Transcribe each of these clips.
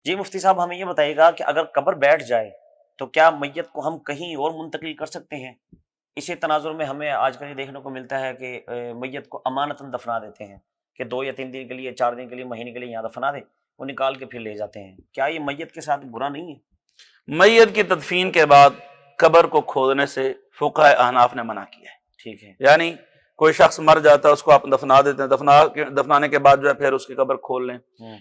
جی مفتی صاحب ہمیں یہ بتائیے گا کہ اگر قبر بیٹھ جائے تو کیا میت کو ہم کہیں اور منتقل کر سکتے ہیں؟ اسی تناظر میں ہمیں آج کل یہ دیکھنے کو ملتا ہے کہ میت کو امانتاً دفنا دیتے ہیں کہ 2 یا 3 دن کے لیے، 4 دن کے لیے، مہینے کے لیے یہاں دفنا دیں، وہ نکال کے پھر لے جاتے ہیں۔ کیا یہ میت کے ساتھ برا نہیں ہے؟ میت کی تدفین کے بعد قبر کو کھودنے سے فقہائے احناف نے منع کیا ہے۔ ٹھیک ہے۔ یعنی کوئی شخص مر جاتا ہے، اس کو آپ دفنا دیتے ہیں، دفنانے کے بعد جو ہے پھر اس کی قبر کھول لیں،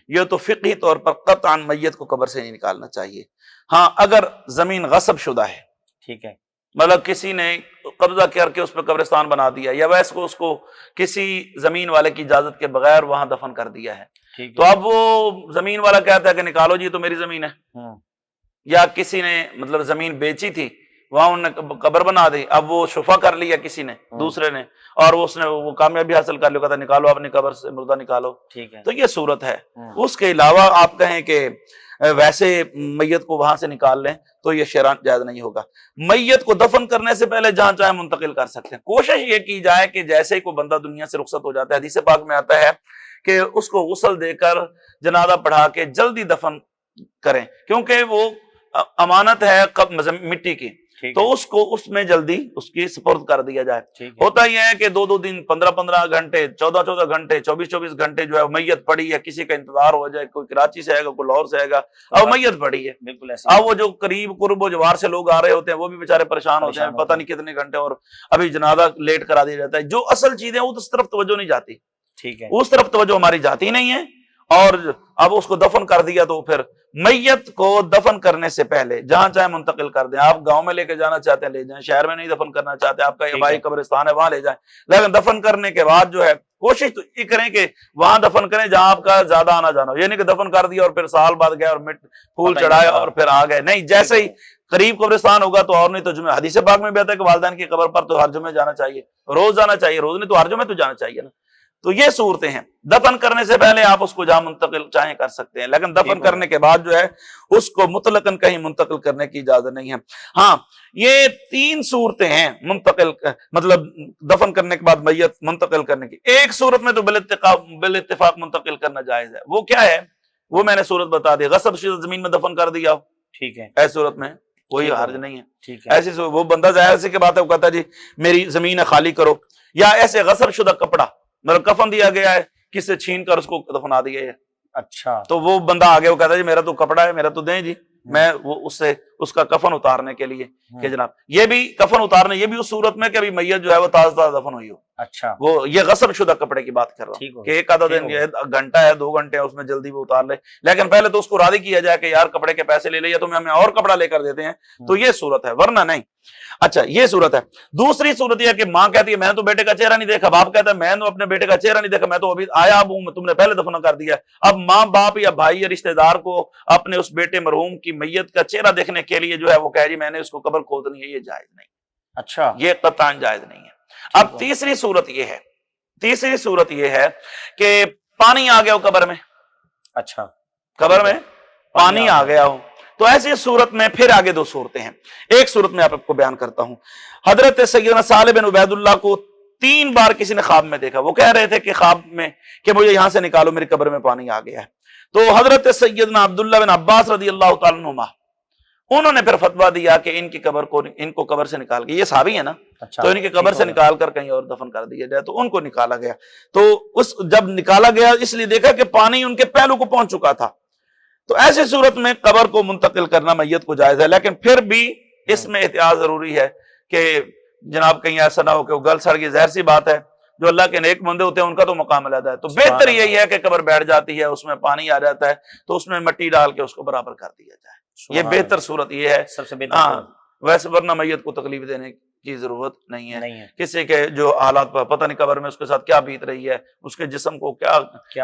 یہ تو فقہی طور پر قطعاً میت کو قبر سے نہیں نکالنا چاہیے۔ ہاں اگر زمین غصب شدہ ہے، ٹھیک ہے، مطلب کسی نے قبضہ کر کے اس پہ قبرستان بنا دیا، یا ویسے کو اس کو کسی زمین والے کی اجازت کے بغیر وہاں دفن کر دیا ہے، تو اب وہ زمین والا کہتا ہے کہ نکالو جی تو میری زمین ہے، یا کسی نے مطلب زمین بیچی تھی، وہاں انہوں نے قبر بنا دی، اب وہ شفا کر لیا کسی نے، دوسرے نے، اور اس نے وہ کامیابی حاصل کر لیا، کہتا ہے نکالو اپنی قبر سے مردہ نکالو، ٹھیک ہے، تو یہ صورت ہے۔ اس کے علاوہ آپ کہیں کہ ویسے میت کو وہاں سے نکال لیں تو یہ شرعاً جائز نہیں ہوگا۔ میت کو دفن کرنے سے پہلے جہاں چاہے منتقل کر سکتے ہیں۔ کوشش یہ کی جائے کہ جیسے ہی کوئی بندہ دنیا سے رخصت ہو جاتا ہے، حدیث پاک میں آتا ہے کہ اس کو غسل دے کر جنازہ پڑھا کے جلدی دفن کریں، کیونکہ وہ امانت ہے مٹی کی، تو اس کو اس میں جلدی اس کی سپرد کر دیا جائے۔ ہوتا یہ ہے کہ 2 دن، 15 گھنٹے، 14 گھنٹے، 24 گھنٹے جو ہے میت پڑی ہے، کسی کا انتظار ہو جائے، کوئی کراچی سے آئے گا، کوئی لاہور سے آئے گا، اب میت پڑی ہے، بالکل ایسا۔ اب وہ جو قریب قرب و جوار سے لوگ آ رہے ہوتے ہیں وہ بھی بیچارے پریشان ہوتے ہیں، پتہ نہیں کتنے گھنٹے، اور ابھی جنازہ لیٹ کرا دیا جاتا ہے۔ جو اصل چیزیں وہ اس طرف توجہ نہیں جاتی، ٹھیک ہے، اس طرف توجہ ہماری جاتی نہیں ہے، اور اب اس کو دفن کر دیا تو پھر میت کو دفن کرنے سے پہلے جہاں چاہے منتقل کر دیں۔ آپ گاؤں میں لے کے جانا چاہتے ہیں لے جائیں، شہر میں نہیں دفن کرنا چاہتے، آپ کا آبائی قبرستان ہے وہاں لے جائیں، لیکن دفن کرنے کے بعد جو ہے کوشش تو یہ کریں کہ وہاں دفن کریں جہاں آپ کا زیادہ آنا جانا ہو، یہ نہیں کہ دفن کر دیا اور پھر سال بعد گئے اور پھول چڑھائے اور پھر آ گئے، نہیں، جیسے ہی قریب قبرستان ہوگا تو، اور نہیں تو جمعہ، حدیث پاک میں بھی آتا ہے کہ والدین کی قبر پر تو ہر جمعہ جانا چاہیے، روز جانا چاہیے، روز نہیں تو ہر جمعہ تو جانا چاہیے نا۔ تو یہ صورتیں ہیں، دفن کرنے سے پہلے آپ اس کو جہاں منتقل چاہیں کر سکتے ہیں، لیکن دفن کرنے کے بعد جو ہے اس کو مطلقاً کہیں منتقل کرنے کی اجازت نہیں ہے۔ ہاں یہ 3 صورتیں ہیں منتقل، مطلب دفن کرنے کے بعد میت منتقل کرنے کی۔ ایک صورت میں تو بالاتفاق منتقل کرنا جائز ہے، وہ کیا ہے؟ وہ میں نے صورت بتا دی، غصب شدہ زمین میں دفن کر دیا ہو، ٹھیک ہے، ایسی صورت میں کوئی حرج نہیں ہے۔ ایسی وہ بندہ ظاہر سی کی بات ہے، وہ کہتا ہے جی میری زمین ہے خالی کرو، یا ایسے غصب شدہ کپڑا، مطلب کفن دیا گیا ہے، کس سے چھین کر اس کو دفنا دیا ہے، اچھا، تو وہ بندہ آگے وہ کہتا ہے جی میرا تو کپڑا ہے، میرا تو دیں جی، میں وہ اس سے اس کا کفن اتارنے کے لیے کہ جناب یہ بھی کفن اتارنے، یہ بھی اس صورت میں کہ ابھی میت جو ہے وہ تازہ تازہ دفن ہوئی ہو، اچھا، وہ یہ غصب شدہ کپڑے کی بات کر رہا ہوں کہ ایک آدھا دن، گھنٹہ ہے، 2 گھنٹے ہے، اس میں جلدی وہ اتار لے، لیکن پہلے تو اس کو راضی کیا جائے کہ یار کپڑے کے پیسے لے لے یا تو ہمیں اور کپڑا لے کر دیتے ہیں، تو یہ صورت ہے، ورنہ نہیں۔ اچھا یہ صورت ہے۔ دوسری صورت یہ ہے کہ ماں کہتی ہے میں نے تو بیٹے کا چہرہ نہیں دیکھا، باپ کہتا ہے میں نے اپنے بیٹے کا چہرہ نہیں دیکھا، میں تو ابھی آیا اب ہوں، تم نے پہلے دفن کر دیا۔ اب ماں باپ یا بھائی یا رشتہ دار کو اپنے اس بیٹے مرحوم کی میت کا چہرہ دیکھنے کے لیے جو ہے وہ کہے جی میں نے اس کو قبر کھودنی ہے، یہ جائز نہیں، اچھا، یہ قطعاً جائز نہیں ہے۔ اب تیسری صورت یہ ہے کہ پانی آ گیا ہو قبر میں، اچھا، قبر میں پانی آ گیا ہو، تو ایسی صورت میں پھر آگے 2 صورتیں ہیں۔ ایک صورت میں آپ کو بیان کرتا ہوں۔ حضرت سیدنا سالم بن عبید اللہ کو 3 بار کسی نے خواب میں دیکھا، وہ کہہ رہے تھے کہ خواب میں کہ مجھے یہاں سے نکالو، میری قبر میں پانی آ گیا ہے، تو حضرت سیدنا عبداللہ بن عباس رضی اللہ تعالیٰ عنہما انہوں نے پھر فتویٰ دیا کہ ان کو قبر سے نکال کے، یہ صحابی ہے نا، تو ان کی قبر سے نکال کر کہیں اور دفن کر دیا جائے، تو ان کو نکالا گیا، تو جب نکالا گیا اس لیے دیکھا کہ پانی ان کے پہلو کو پہنچ چکا تھا، تو ایسی صورت میں قبر کو منتقل کرنا میت کو جائز ہے، لیکن پھر بھی اس میں احتیاط ضروری ہے کہ جناب کہیں ایسا نہ ہو کہ وہ گل سڑ گئی۔ ظاہر سی بات ہے جو اللہ کے نیک بندے ہوتے ہیں ان کا تو مقام علیحدہ ہے، تو بہتر یہی ہے کہ قبر بیٹھ جاتی ہے، اس میں پانی آ جاتا ہے تو اس میں مٹی ڈال کے اس کو برابر کر دیا جائے، یہ بہتر صورت یہ ہے، سب سے بہتر۔ ہاں ویسے ورنہ میت کو تکلیف دینے کی ضرورت نہیں ہے، کسی کے جو حالات پر پتہ نہیں قبر میں اس کے ساتھ کیا بیت رہی ہے، اس کے جسم کو کیا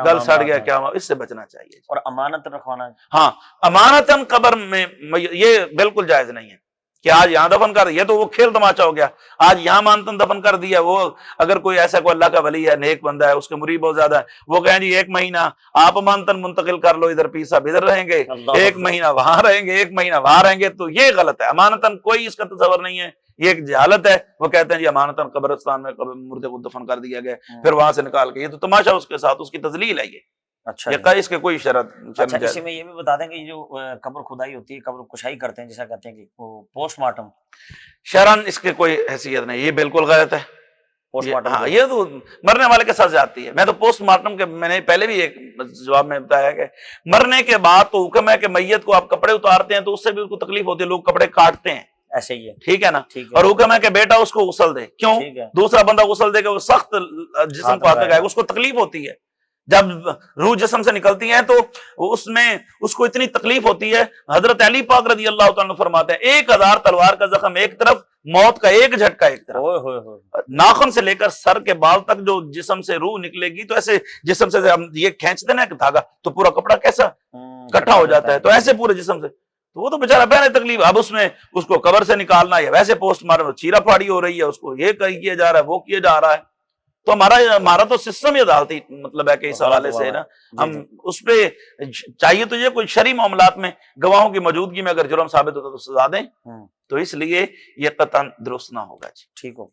گل سڑ گیا، کیا اس سے بچنا چاہیے، اور امانت رکھوانا۔ ہاں امانتاً قبر میں یہ بالکل جائز نہیں ہے کہ آج یہاں دفن کر، یہ تو وہ کھیل تماشا ہو گیا، آج یہاں امانتاً دفن کر دیا۔ وہ اگر کوئی ایسا کوئی اللہ کا ولی ہے، نیک بندہ ہے، اس کے مرید بہت زیادہ ہے، وہ کہیں جی 1 مہینہ آپ امانتاً منتقل کر لو، ادھر پیر صاحب ادھر رہیں گے، 1 مہینہ وہاں رہیں گے، 1 مہینہ وہاں رہیں گے، تو یہ غلط ہے، امانتاً کوئی اس کا تصور نہیں ہے، یہ ایک جہالت ہے۔ وہ کہتے ہیں جی امانتاً قبرستان میں مردے کو دفن کر دیا گیا، پھر وہاں سے نکال کے، یہ تو تماشا اس کے ساتھ، اس کی تذلیل ہے یہ۔ اچھا یہ جی۔ اس کے کوئی شرط اچھا اسی میں یہ بھی بتا دیں کہ یہ جو قبر کھدائی ہوتی ہے، قبر کشائی کرتے ہیں جیسا کہتے ہیں کہ وہ پوسٹ مارٹم، شرعن اس کی کوئی حیثیت نہیں، یہ بالکل غلط ہے۔ پوسٹ مارٹم ہاں یہ تو مرنے والے کے ساتھ جاتی ہے۔ میں تو پوسٹ مارٹم کے میں نے پہلے بھی ایک جواب میں بتایا کہ مرنے کے بعد تو حکم ہے کہ میت کو آپ کپڑے اتارتے ہیں تو اس سے بھی اس کو تکلیف ہوتی ہے، لوگ کپڑے کاٹتے ہیں، ایسے ہی ہے، ٹھیک ہے نا، ٹھیک ہے، اور حکم ہے کہ بیٹا اس کو غسل دے، کیوں؟ ٹھیک ہے، دوسرا بندہ غسل دے کہ وہ سخت جسم کو ہاتھ لگائے گا، اس کو تکلیف ہوتی ہے۔ جب روح جسم سے نکلتی ہیں تو اس میں اس کو اتنی تکلیف ہوتی ہے، حضرت علی پاک رضی اللہ تعالیٰ عنہ فرماتے ہیں 1000 تلوار کا زخم ایک طرف، موت کا ایک جھٹکا ایک طرف، اوئے ہوئے ہوئے، ناخن سے لے کر سر کے بال تک جو جسم سے روح نکلے گی تو ایسے جسم سے ہم یہ کھینچتے نا کہ دھاگا تو پورا کپڑا کیسا کٹھا ہو جاتا ہے، تو ایسے پورے جسم سے، تو وہ تو بیچارہ پہلے تکلیف، اب اس میں اس کو قبر سے نکالنا یا ویسے پوسٹ مارٹم چیرا پھاڑی ہو رہی ہے، اس کو یہ کیا جا رہا ہے، وہ کیا جا رہا ہے، تو ہمارا تو سسٹم ہی عدالتی مطلب ہے کہ اس حوالے سے نا ہم اس پہ چاہیے تو یہ کوئی شرعی معاملات میں گواہوں کی موجودگی میں اگر جرم ثابت ہوتا تو سزا دیں، تو اس لیے یہ قطعاً درست نہ ہوگا جی۔ ٹھیک ہو۔